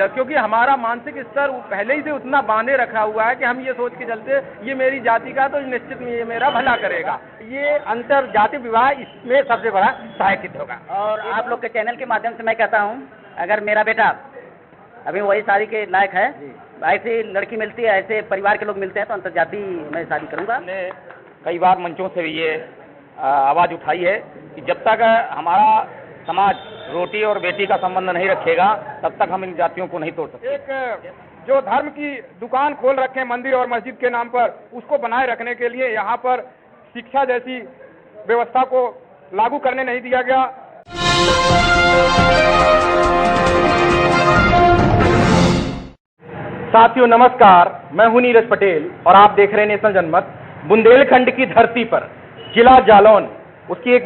क्योंकि हमारा मानसिक स्तर पहले ही से उतना बांधे रखा हुआ है कि हम ये सोच के चलते ये मेरी जाति का तो निश्चित ये मेरा भला करेगा। ये अंतर जाति विवाह इसमें सबसे बड़ा सहायक सिद्ध होगा। और आप लोग के चैनल के माध्यम से मैं कहता हूँ, अगर मेरा बेटा अभी वही शादी के लायक है, ऐसी लड़की मिलती है, ऐसे परिवार के लोग मिलते हैं तो अंतर जाति मैं शादी करूँगा। हमने कई बार मंचों से भी ये आवाज़ उठाई है कि जब तक हमारा समाज रोटी और बेटी का संबंध नहीं रखेगा तब तक हम इन जातियों को नहीं तोड़ सकते। एक जो धर्म की दुकान खोल रखे मंदिर और मस्जिद के नाम पर, उसको बनाए रखने के लिए यहाँ पर शिक्षा जैसी व्यवस्था को लागू करने नहीं दिया गया। साथियों नमस्कार, मैं हूं नीरज पटेल और आप देख रहे हैं नेशनल जनमत। बुंदेलखंड की धरती पर जिला जालौन, उसकी एक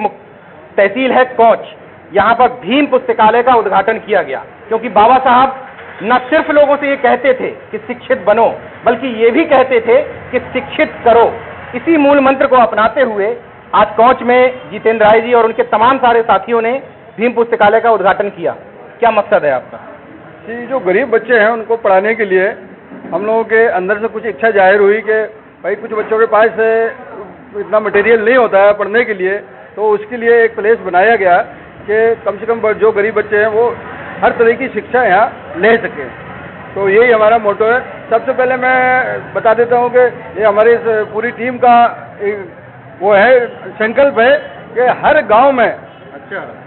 तहसील है कोंच, यहाँ पर भीम पुस्तकालय का उद्घाटन किया गया, क्योंकि बाबा साहब न सिर्फ लोगों से ये कहते थे कि शिक्षित बनो, बल्कि ये भी कहते थे कि शिक्षित करो। इसी मूल मंत्र को अपनाते हुए आज कोंच में जितेंद्र राय जी और उनके तमाम सारे साथियों ने भीम पुस्तकालय का उद्घाटन किया। क्या मकसद है आपका? कि जो गरीब बच्चे हैं उनको पढ़ाने के लिए हम लोगों के अंदर से कुछ इच्छा जाहिर हुई कि भाई कुछ बच्चों के पास इतना मटेरियल नहीं होता है पढ़ने के लिए, तो उसके लिए एक प्लेस बनाया गया कि कम से कम जो गरीब बच्चे हैं वो हर तरह की शिक्षा यहाँ ले सकें। तो यही हमारा मोटो है। सबसे पहले मैं बता देता हूँ कि ये हमारी पूरी टीम का वो है, संकल्प है कि हर गांव में,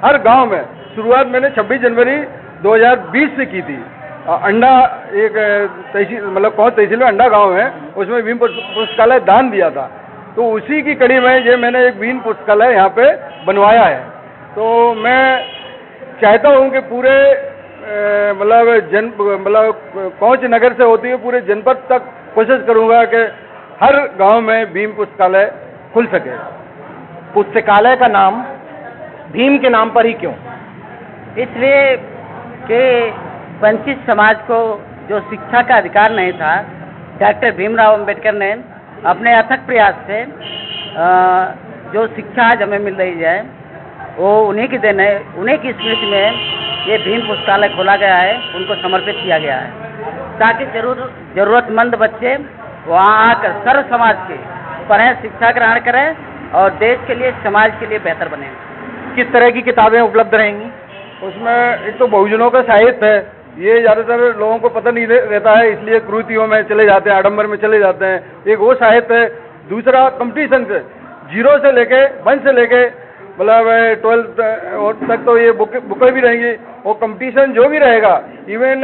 हर गांव में शुरुआत मैंने 26 जनवरी 2020 से की थी। अंडा एक तहसील, मतलब कौन तहसील में अंडा गाँव है, उसमें भीम पुस्तकालय दान दिया था। तो उसी की कड़ी में ये मैंने एक भीम पुस्तकालय यहाँ पे बनवाया है। तो मैं चाहता हूँ कि पूरे मतलब कोंच नगर से होती हुई पूरे जनपद तक कोशिश करूँगा कि हर गांव में भीम पुस्तकालय खुल सके। पुस्तकालय का नाम भीम के नाम पर ही क्यों? इसलिए कि वंचित समाज को जो शिक्षा का अधिकार नहीं था, डॉक्टर भीमराव अंबेडकर ने अपने अथक प्रयास से जो शिक्षा आज हमें मिल रही है वो उन्हीं की देन है। उन्हीं की स्मृति में ये भीम पुस्तकालय खोला गया है, उनको समर्पित किया गया है, ताकि जरूरतमंद बच्चे वहाँ आकर सर्व समाज के पढ़ें, शिक्षा ग्रहण करें और देश के लिए, समाज के लिए बेहतर बने। किस तरह की किताबें उपलब्ध रहेंगी? उसमें एक तो बहुजनों का साहित्य है, ये ज़्यादातर लोगों को पता नहीं रहता है, इसलिए क्रूतियों में चले जाते हैं, आडंबर में चले जाते हैं। एक वो साहित्य है। दूसरा कंपटीशन से 0 से लेके 1 से लेके मतलब 12th तक तो ये बुकें भी रहेंगी। और कंपटीशन जो भी रहेगा, इवन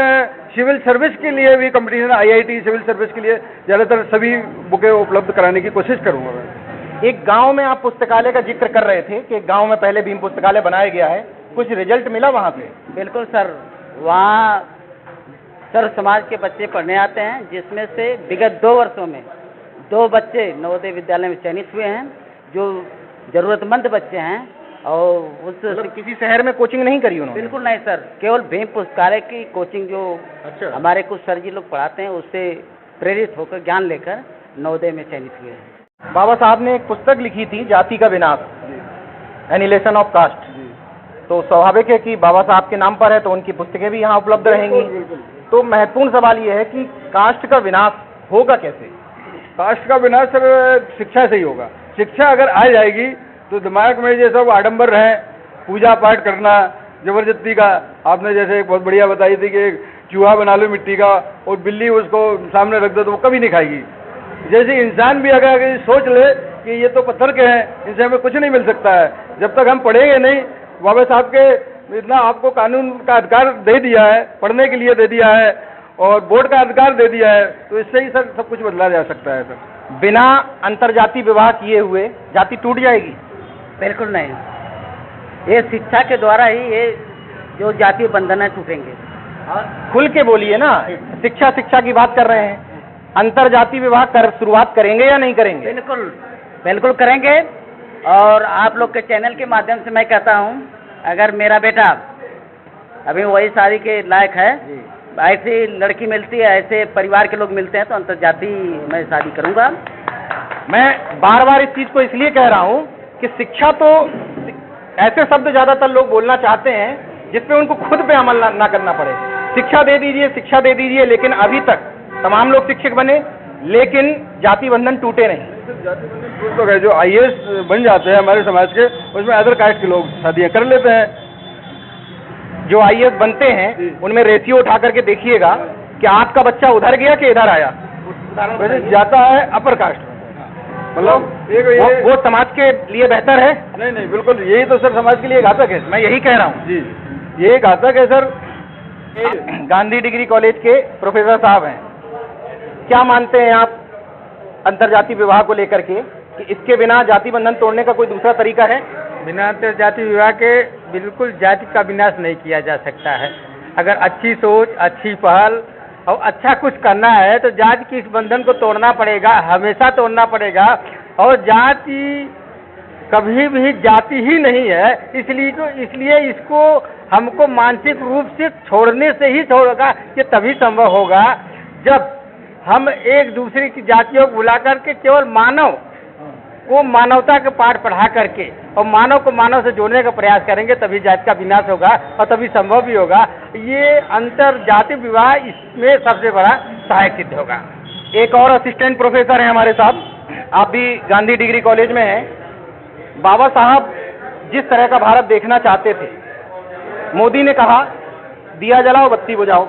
सिविल सर्विस के लिए भी कंपटीशन, IIT सिविल सर्विस के लिए ज़्यादातर सभी बुकें उपलब्ध कराने की कोशिश करूँगा मैं। एक गांव में आप पुस्तकालय का जिक्र कर रहे थे कि गांव में पहले भीम पुस्तकालय बनाया गया है, कुछ रिजल्ट मिला वहाँ पे? बिल्कुल सर, वहाँ सर्व समाज के बच्चे पढ़ने आते हैं, जिसमें से विगत 2 वर्षों में 2 बच्चे नवोदय विद्यालय में चयनित हुए हैं, जो जरूरतमंद बच्चे हैं। और उस किसी शहर में कोचिंग नहीं करी उन्होंने? बिल्कुल नहीं सर, केवल भीम पुस्तकालय की कोचिंग जो हमारे कुछ सर जी लोग पढ़ाते हैं, उससे प्रेरित होकर ज्ञान लेकर नवोदय में चयनित हुए हैं। बाबा साहब ने एक पुस्तक लिखी थी, जाति का विनाश, एनिहिलेशन ऑफ कास्ट। तो स्वाभाविक है कि बाबा साहब के नाम पर है तो उनकी पुस्तकें भी यहाँ उपलब्ध रहेंगी। तो महत्वपूर्ण सवाल ये है कि कास्ट का विनाश होगा कैसे? कास्ट का विनाश सर शिक्षा से ही होगा। शिक्षा अगर आ जाएगी तो दिमाग में ये सब आडंबर रहे, पूजा पाठ करना, जबरदस्ती का, आपने जैसे एक बहुत बढ़िया बताई थी कि चूहा बना लो मिट्टी का और बिल्ली उसको सामने रख दो तो वो कभी नहीं खाएगी। जैसे इंसान भी अगर सोच ले कि ये तो पत्थर के हैं, इनसे हमें कुछ नहीं मिल सकता है, जब तक हम पढ़ेंगे नहीं। बाबा साहब के इतना आपको कानून का अधिकार दे दिया है, पढ़ने के लिए दे दिया है और वोट का अधिकार दे दिया है, तो इससे ही सर सब कुछ बदला जा सकता है। सर बिना अंतरजाति विवाह किए हुए जाति टूट जाएगी? बिल्कुल नहीं, ये शिक्षा के द्वारा ही ये जो जातीय बंधन है टूटेंगे। और खुल के बोलिए ना, शिक्षा की बात कर रहे हैं, अंतरजाति विवाह कर शुरुआत करेंगे या नहीं करेंगे? बिल्कुल बिल्कुल करेंगे। और आप लोग के चैनल के माध्यम से मैं कहता हूँ, अगर मेरा बेटा अभी वही शादी के लायक है, ऐसी लड़की मिलती है, ऐसे परिवार के लोग मिलते हैं तो अंतरजाति मैं शादी करूँगा। मैं बार बार इस चीज़ को इसलिए कह रहा हूँ कि शिक्षा तो ऐसे शब्द ज़्यादातर लोग बोलना चाहते हैं जिस पे उनको खुद पे अमल ना करना पड़े। शिक्षा दे दीजिए, लेकिन अभी तक तमाम लोग शिक्षक बने, लेकिन जाति बंधन टूटे नहीं। तो है जो आईएएस बन जाते हैं हमारे समाज के, उसमें अदर कास्ट के लोग शादियां कर लेते हैं। जो आईएएस बनते हैं उनमें रेशियो उठा करके देखिएगा कि आपका बच्चा उधर गया कि इधर आया, वैसे जाता है अपर कास्ट, मतलब वो समाज के लिए बेहतर है। नहीं, बिल्कुल यही तो सर समाज के लिए घातक है। मैं यही कह रहा हूँ जी, ये घातक है सर। गांधी डिग्री कॉलेज के प्रोफेसर साहब हैं, क्या मानते हैं आप अंतरजातीय विवाह को लेकर के कि इसके बिना जाति बंधन तोड़ने का कोई दूसरा तरीका है? बिना अंतरजातीय विवाह के बिल्कुल जाति का विनाश नहीं किया जा सकता है। अगर अच्छी सोच, अच्छी पहल और अच्छा कुछ करना है तो जाति के इस बंधन को तोड़ना पड़ेगा, हमेशा तोड़ना पड़ेगा। और जाति कभी भी जाति ही नहीं है, इसलिए इसको हमको मानसिक रूप से छोड़ने से ही छोड़ेगा, ये तभी संभव होगा जब हम एक दूसरे की जातियों को बुला करके केवल मानव को मानवता के पाठ पढ़ा करके और मानव को मानव से जोड़ने का प्रयास करेंगे, तभी जाति का विनाश होगा और तभी संभव भी होगा। ये अंतर जाति विवाह इसमें सबसे बड़ा सहायक सिद्ध होगा। एक और असिस्टेंट प्रोफेसर हैं हमारे साथ, आप भी गांधी डिग्री कॉलेज में हैं। बाबा साहब जिस तरह का भारत देखना चाहते थे, मोदी ने कहा दिया जलाओ बत्ती बुझाओ,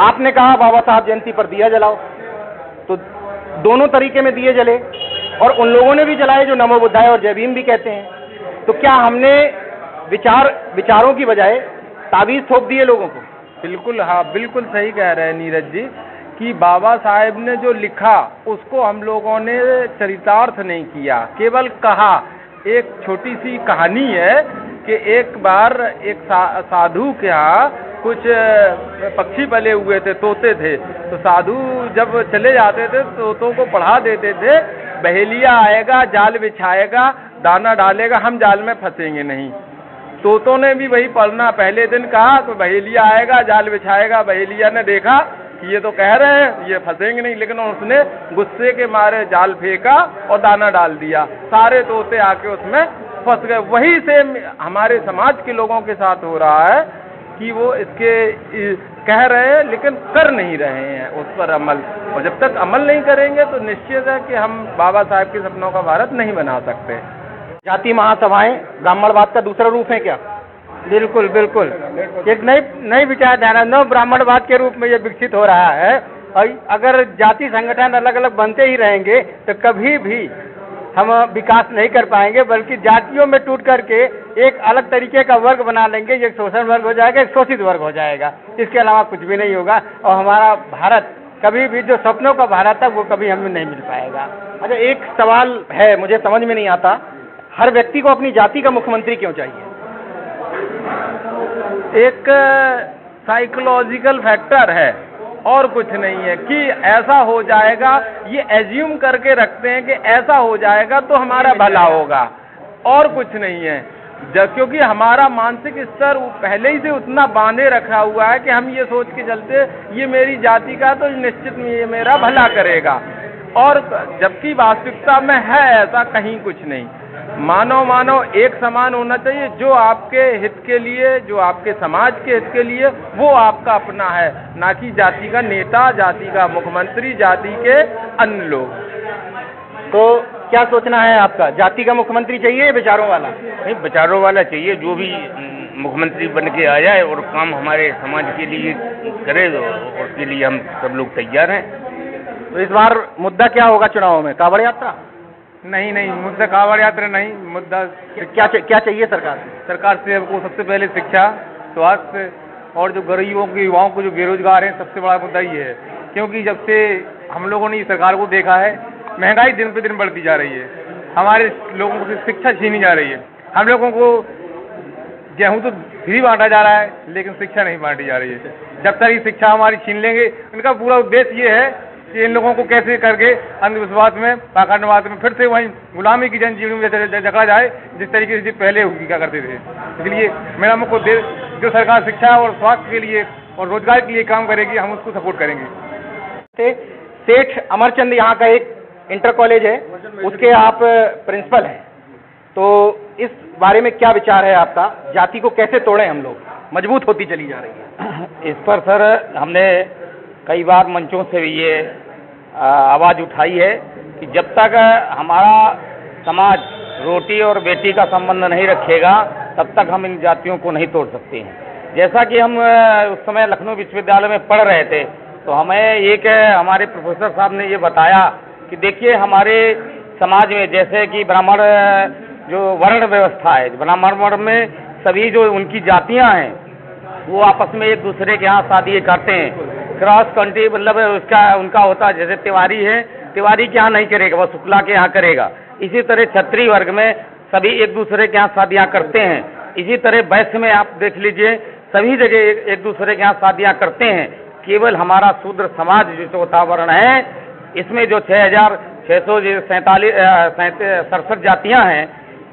आपने कहा बाबा साहब जयंती पर दिया जलाओ, तो दोनों तरीके में दिए जले और उन लोगों ने भी जलाए जो नमो बुद्धाय और जय भीम भी कहते हैं। तो क्या हमने विचारों की बजाय ताबीज थोप दिए लोगों को? बिल्कुल, हाँ, बिल्कुल सही कह रहे हैं नीरज जी कि बाबा साहेब ने जो लिखा उसको हम लोगों ने चरितार्थ नहीं किया, केवल कहा। एक छोटी सी कहानी है कि एक बार एक साधु के यहाँ कुछ पक्षी पले हुए थे, तोते थे। तो साधु जब चले जाते थे तोतों को पढ़ा देते थे, बहेलिया आएगा, जाल बिछाएगा, दाना डालेगा, हम जाल में फंसेंगे नहीं। तोतों ने भी वही पढ़ना पहले दिन कहा तो बहेलिया आएगा, जाल बिछाएगा। बहेलिया ने देखा कि ये तो कह रहे हैं ये फंसेंगे नहीं, लेकिन उसने गुस्से के मारे जाल फेंका और दाना डाल दिया, सारे तोते आके उसमें फंस गए। वही से हमारे समाज के लोगों के साथ हो रहा है कि वो इसके कह रहे हैं लेकिन कर नहीं रहे हैं उस पर अमल, और जब तक अमल नहीं करेंगे तो निश्चित है कि हम बाबा साहब के सपनों का भारत नहीं बना सकते। जाति महासभाएं ब्राह्मणवाद का दूसरा रूप है क्या? बिल्कुल, बिल्कुल, एक नई विचारधारा नव ब्राह्मणवाद के रूप में ये विकसित हो रहा है। और अगर जाति संगठन अलग अलग बनते ही रहेंगे तो कभी भी हम विकास नहीं कर पाएंगे, बल्कि जातियों में टूट करके एक अलग तरीके का वर्ग बना लेंगे। एक शोषण वर्ग हो जाएगा, एक शोषित वर्ग हो जाएगा, इसके अलावा कुछ भी नहीं होगा। और हमारा भारत कभी भी जो सपनों का भारत है वो कभी हमें नहीं मिल पाएगा। अच्छा, एक सवाल है मुझे समझ में नहीं आता, हर व्यक्ति को अपनी जाति का मुख्यमंत्री क्यों चाहिए? एक साइकोलॉजिकल फैक्टर है और कुछ नहीं है कि ऐसा हो जाएगा, ये एज्यूम करके रखते हैं कि ऐसा हो जाएगा तो हमारा भला होगा, और कुछ नहीं है। क्योंकि हमारा मानसिक स्तर पहले ही से उतना बांधे रखा हुआ है कि हम ये सोच के चलते ये मेरी जाति का तो निश्चित ये मेरा भला करेगा, और जबकि वास्तविकता में है ऐसा कहीं कुछ नहीं। मानव एक समान होना चाहिए, जो आपके हित के लिए, जो आपके समाज के हित के लिए, वो आपका अपना है, ना कि जाति का नेता, जाति का मुख्यमंत्री, जाति के अन्य लोग। तो क्या सोचना है आपका, जाति का मुख्यमंत्री चाहिए विचारों वाला? नहीं, विचारों वाला चाहिए, जो भी मुख्यमंत्री बन के आ जाए और काम हमारे समाज के लिए करे, और उसके लिए हम सब लोग तैयार हैं। तो इस बार मुद्दा क्या होगा चुनाव में? कांवड़ यात्रा? नहीं, मुद्दा कांवड़ यात्रा नहीं, मुद्दा क्या चाहिए सरकार से? सरकार से हमको सबसे पहले शिक्षा, स्वास्थ्य और जो गरीबों के युवाओं को जो बेरोजगार हैं, सबसे बड़ा मुद्दा ये है। क्योंकि जब से हम लोगों ने इस सरकार को देखा है, महंगाई दिन पे दिन बढ़ती जा रही है, हमारे लोगों से शिक्षा छीनी जा रही है। हम लोगों को गेहूँ तो फ्री बांटा जा रहा है लेकिन शिक्षा नहीं बांटी जा रही है। जब तक ये शिक्षा हमारी छीन लेंगे, इनका पूरा उद्देश्य ये है कि इन लोगों को कैसे करके अंधविश्वास में, पाखंडवाद में फिर से वहीं गुलामी की जनजीवन में जकड़ा जाए, जिस तरीके से पहले क्या करते थे। इसलिए मेरा मुख्य उद्देश्य, जो सरकार शिक्षा और स्वास्थ्य के लिए और रोजगार के लिए काम करेगी, हम उसको सपोर्ट करेंगे। सेठ अमरचंद यहाँ का एक इंटर कॉलेज है, उसके आप प्रिंसिपल हैं। तो इस बारे में क्या विचार है आपका? जाति को कैसे तोड़ें हम लोग? मजबूत होती चली जा रही है। इस पर सर हमने कई बार मंचों से भी ये आवाज़ उठाई है कि जब तक हमारा समाज रोटी और बेटी का संबंध नहीं रखेगा तब तक हम इन जातियों को नहीं तोड़ सकते हैं। जैसा कि हम उस समय लखनऊ विश्वविद्यालय में पढ़ रहे थे तो हमें एक हमारे प्रोफेसर साहब ने ये बताया कि देखिए हमारे समाज में जैसे कि ब्राह्मण जो वर्ण व्यवस्था है, ब्राह्मण वर्ण में सभी जो उनकी जातियां हैं वो आपस में एक दूसरे के यहाँ शादी करते हैं। क्रॉस कंट्री मतलब उसका उनका होता है, जैसे तिवारी है, तिवारी के यहाँ नहीं करेगा, वह शुक्ला के यहाँ करेगा। इसी तरह क्षत्रिय वर्ग में सभी एक दूसरे के यहाँ शादियाँ करते हैं। इसी तरह वैश्य में आप देख लीजिए सभी जगह एक दूसरे के यहाँ शादियाँ करते हैं। केवल हमारा शूद्र समाज जो चौथा वर्ण है इसमें जो 6,647 जातियाँ हैं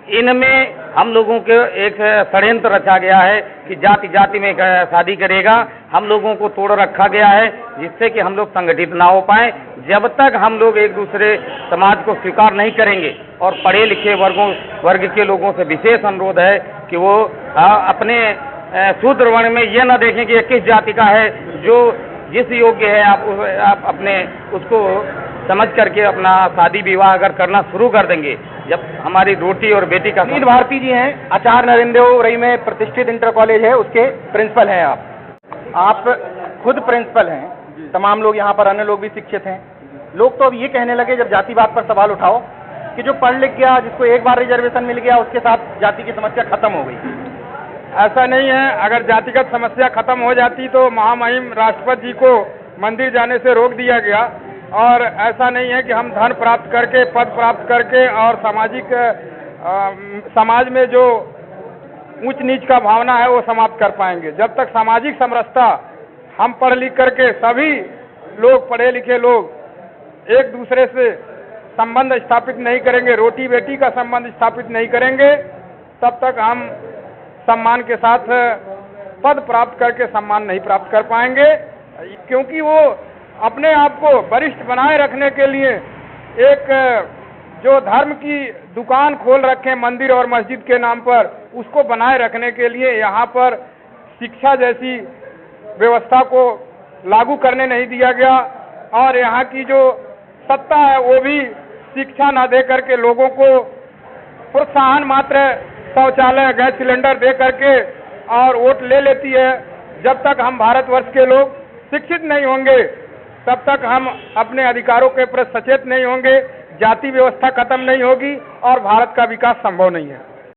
इनमें हम लोगों के एक षड्यंत्र रचा गया है कि जाति जाति में शादी करेगा, हम लोगों को तोड़ रखा गया है जिससे कि हम लोग संगठित ना हो पाए। जब तक हम लोग एक दूसरे समाज को स्वीकार नहीं करेंगे और पढ़े लिखे वर्ग के लोगों से विशेष अनुरोध है कि वो अपने शूद्र वर्ण में ये न देखें कि ये किस जाति का है, जो जिस योग्य है आप अपने उसको समझ करके अपना शादी विवाह अगर करना शुरू कर देंगे, जब हमारी रोटी और बेटी का। अनिल भारती जी हैं, आचार्य नरेंद्र देव रई में प्रतिष्ठित इंटर कॉलेज है उसके प्रिंसिपल हैं आप खुद प्रिंसिपल हैं, तमाम लोग यहाँ पर अन्य लोग भी शिक्षित हैं। लोग तो अब ये कहने लगे जब जातिवाद पर सवाल उठाओ कि जो पढ़ लिख गया, जिसको एक बार रिजर्वेशन मिल गया, उसके साथ जाति की समस्या खत्म हो गई। ऐसा नहीं है। अगर जातिगत समस्या खत्म हो जाती तो महामहिम राष्ट्रपति जी को मंदिर जाने से रोक दिया गया। और ऐसा नहीं है कि हम धन प्राप्त करके, पद प्राप्त करके और समाज में जो ऊंच नीच का भावना है वो समाप्त कर पाएंगे। जब तक सामाजिक समरसता हम पढ़ लिख करके सभी लोग पढ़े लिखे लोग एक दूसरे से संबंध स्थापित नहीं करेंगे, रोटी बेटी का संबंध स्थापित नहीं करेंगे, तब तक हम सम्मान के साथ पद प्राप्त करके सम्मान नहीं प्राप्त कर पाएंगे। क्योंकि वो अपने आप को वरिष्ठ बनाए रखने के लिए एक जो धर्म की दुकान खोल रखे मंदिर और मस्जिद के नाम पर, उसको बनाए रखने के लिए यहाँ पर शिक्षा जैसी व्यवस्था को लागू करने नहीं दिया गया। और यहाँ की जो सत्ता है वो भी शिक्षा न दे करके लोगों को प्रोत्साहन मात्र शौचालय, गैस सिलेंडर दे करके और वोट ले लेती है। जब तक हम भारतवर्ष के लोग शिक्षित नहीं होंगे तब तक हम अपने अधिकारों के प्रति सचेत नहीं होंगे, जाति व्यवस्था खत्म नहीं होगी और भारत का विकास संभव नहीं है।